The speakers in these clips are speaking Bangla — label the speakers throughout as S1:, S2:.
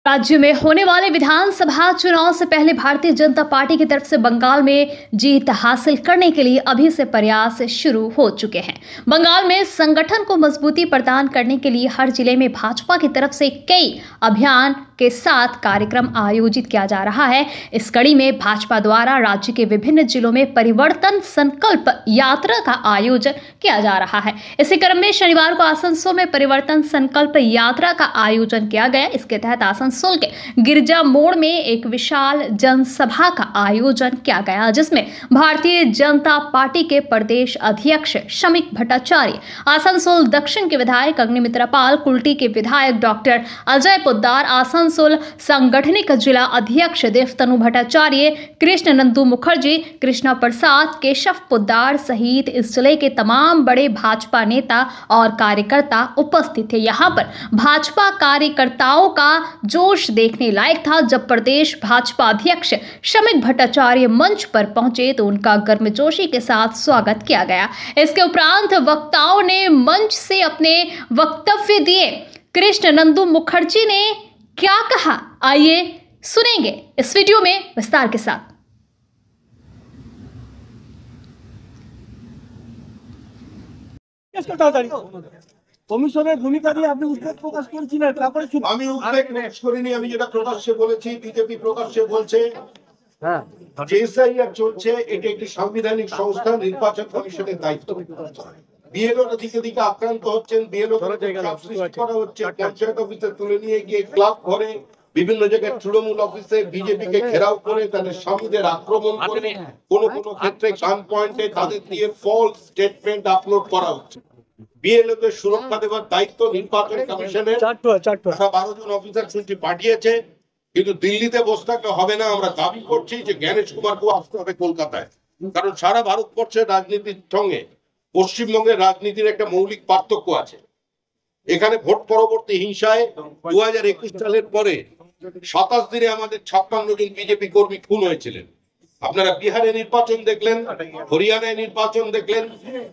S1: राज्य में होने वाले विधानसभा चुनाव से पहले भारतीय जनता पार्टी की तरफ से बंगाल में जीत हासिल करने के लिए अभी से प्रयास शुरू हो चुके हैं। बंगाल में संगठन को मजबूती प्रदान करने के लिए हर जिले में भाजपा की तरफ से कई अभियान के साथ कार्यक्रम आयोजित किया जा रहा है। इस कड़ी में भाजपा द्वारा राज्य के विभिन्न जिलों में परिवर्तन संकल्प यात्रा का आयोजन किया जा रहा है। इसी क्रम में शनिवार को आसनसोल में परिवर्तन संकल्प यात्रा का आयोजन किया गया। इसके तहत आसनसोल के गिरजा मोड़ में एक विशाल जनसभा का आयोजन किया गया, जिसमें भारतीय जनता पार्टी के प्रदेश अध्यक्ष शमीक भट्टाचार्य, आसनसोल दक्षिण के विधायक अग्निमित्रा पाल, कुल्टी के विधायक डॉक्टर अजय पोद्दार, आसनसोल सांगठनिक जिला अध्यक्ष देवतनु भट्टाचार्य, कृष्ण नंदू मुखर्जी, कृष्णा प्रसाद, केशव पोद्दार सहित इस जिले के तमाम बड़े भाजपा नेता और कार्यकर्ता उपस्थित थे। यहाँ पर भाजपा कार्यकर्ताओं का जोश देखने लायक था। जब प्रदेश भाजपा अध्यक्ष शमीक भट्टाचार्य मंच पर पहुंचे तो उनका गर्मजोशी के साथ स्वागत किया गया। इसके उपरांत वक्ताओं ने मंच से अपने वक्तव्य दिए। कृष्ण नंदू मुखर्जी ने क्या कहा, आइए सुनेंगे इस वीडियो में विस्तार के साथ।
S2: কমিশনের ভূমিকা নিয়ে আপনি উদ্বেগ প্রকাশ করেছিলেন, তারপরে
S3: আমি উদ্বেগ প্রকাশ করিনি। আমি যেটা প্রকাশ্যে বলেছি, বিজেপি প্রকাশ্যে বলছে যে এসআইআর চলছে, এটা একটি সাংবিধানিক সংস্থা, নির্বাচন কমিশনের দায়িত্ব। বিএলওরা দিকে দিকে আক্রান্ত হচ্ছেন, বিএলও করা হচ্ছে, পঞ্চায়েত অফিসে তুলে নিয়ে গিয়ে ক্লাব ঘরে বিভিন্ন জায়গায় তৃণমূল অফিসে বিজেপিকে ঘেরাও করে তাদের স্বামীদের আক্রমণ করে, কোন কোন ক্ষেত্রে গান পয়েন্টে তাদের দিয়ে ফলস স্টেটমেন্ট আপলোড করা হচ্ছে। বিএলওকে সুরক্ষা দেওয়ার দায়িত্ব নির্বাচন কমিশনের। 12 জন অফিসার শুনছি পাঠিয়েছে, কিন্তু দিল্লিতে বসে থাকলে হবে না। আমরা দাবি করছি যে জ্ঞানেশ কুমারকেও আসতে হবে কলকাতায়, কারণ সারা ভারতবর্ষের রাজনীতির সঙ্গে পশ্চিমবঙ্গের রাজনীতির একটা মৌলিক পার্থক্য আছে। এখানে ভোট পরবর্তী হিংসায় 2021 সালের পরে 27 দিনে আমাদের 56 জন বিজেপি কর্মী খুন হয়েছিলেন। আপনারা বিহারে নির্বাচন দেখলেন, হরিয়ানায় নির্বাচন দেখলেন,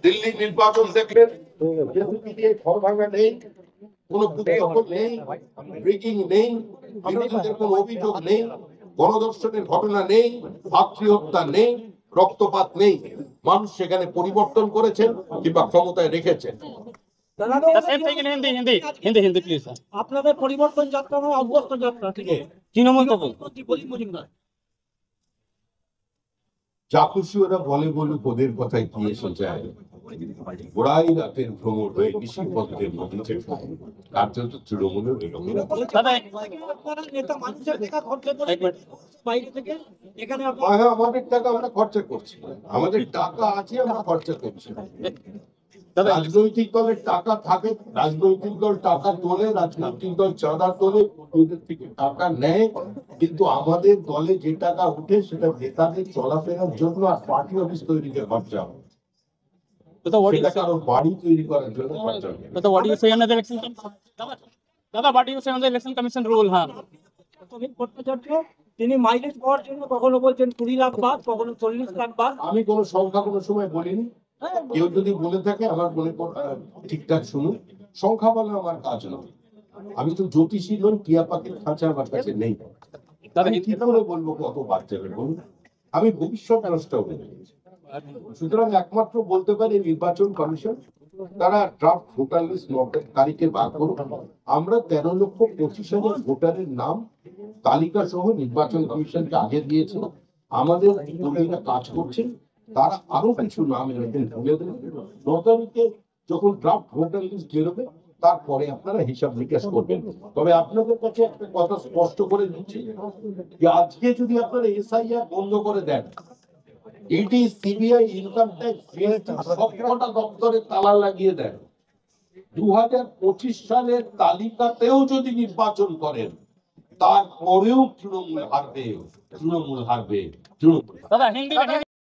S3: দিল্লির নির্বাচন দেখলেন। ঘর ভাঙা নেই, কোনো নেই, ব্রেকিং নেই, বিরোধীদের কোনো অভিযোগ নেই, গণধর্ষণের ঘটনা নেই, ভাতৃ হত্যা নেই, রক্তপাত নেই। মানুষ সেখানে পরিবর্তন করেছেন কিংবা ক্ষমতায় রেখেছেন।
S2: আপনাদের পরিবর্তন যাত্রা নয়, অভ্যস্ত যাত্রা থেকে তৃণমূল
S3: যা খুশি ওরা বলে বলুক, ওদের কথায় কি এসে যায়। ওরাই রাতের ভ্রমণ হয়ে কৃষিপত্রের মধ্যে কার্যত তৃণমূলের আমাদের টাকা আমরা খরচা করছি, আমাদের টাকা আছে, আমরা খরচা করছি। রাজনৈতিক দলের টাকা থাকে, রাজনৈতিক দল টাকা তোলে, রাজনৈতিক দল চাঁদা তোলে, ওদের থেকে টাকা নেয়, কিন্তু আমাদের দলে যে টাকা উঠে সেটা নেতাদের চলাফেরার জন্য আর পার্টি অফিস তৈরিতে খরচা হয়। বাড়ি তৈরি করার জন্য খরচা হয়।
S2: তিনি মাইলেজ পাওয়ার জন্য কখনো বলছেন 20 লাখ বাদ, কখনো 40 লাখ বাদ।
S3: আমি কোনো সংখ্যা কোনো সময় বলিনি। কেউ যদি বলে থাকে আমার মনে ঠিকঠাক শুনুন। সংখ্যা বলা আমার কাজ নয়। আমি তো জ্যোতিষী নই, টিয়া পাখির খাঁচা আমার কাছে নেই। কি করে বলবো কত বাচ্চাদের বলুন? আমি ভবিষ্যৎ নষ্ট হয়ে গেছি। সুতরাং একমাত্র বলতে পারি নির্বাচন কমিশন তারা ড্রাফট ভোটার লিস্ট 9 তারিখে বার করুন। আমরা 13,25,000 ভোটারের নাম তালিকা সহ নির্বাচন কমিশনকে আগে দিয়েছি। আমাদের কর্মীরা কাজ করছেন, তারা আরো কিছু নাম এরকম তুলে দেবেন। 9 তারিখে যখন ড্রাফট ভোটার লিস্ট বেরোবে তারপরে আপনারা হিসাব নিকাশ করবেন। তবে আপনাদের কাছে একটা কথা স্পষ্ট করে দিচ্ছি যে আজকে যদি আপনারা এসআইআর বন্ধ করে দেন, ইডি, সিবিআই, ইনকাম ট্যাক্স, সবকটা দপ্তরে তালা লাগিয়ে দেন, 2025 সালের তালিকাতেও যদি নির্বাচন করেন, তারপরেও তৃণমূল হারবে, তৃণমূল হারবে, তৃণমূল।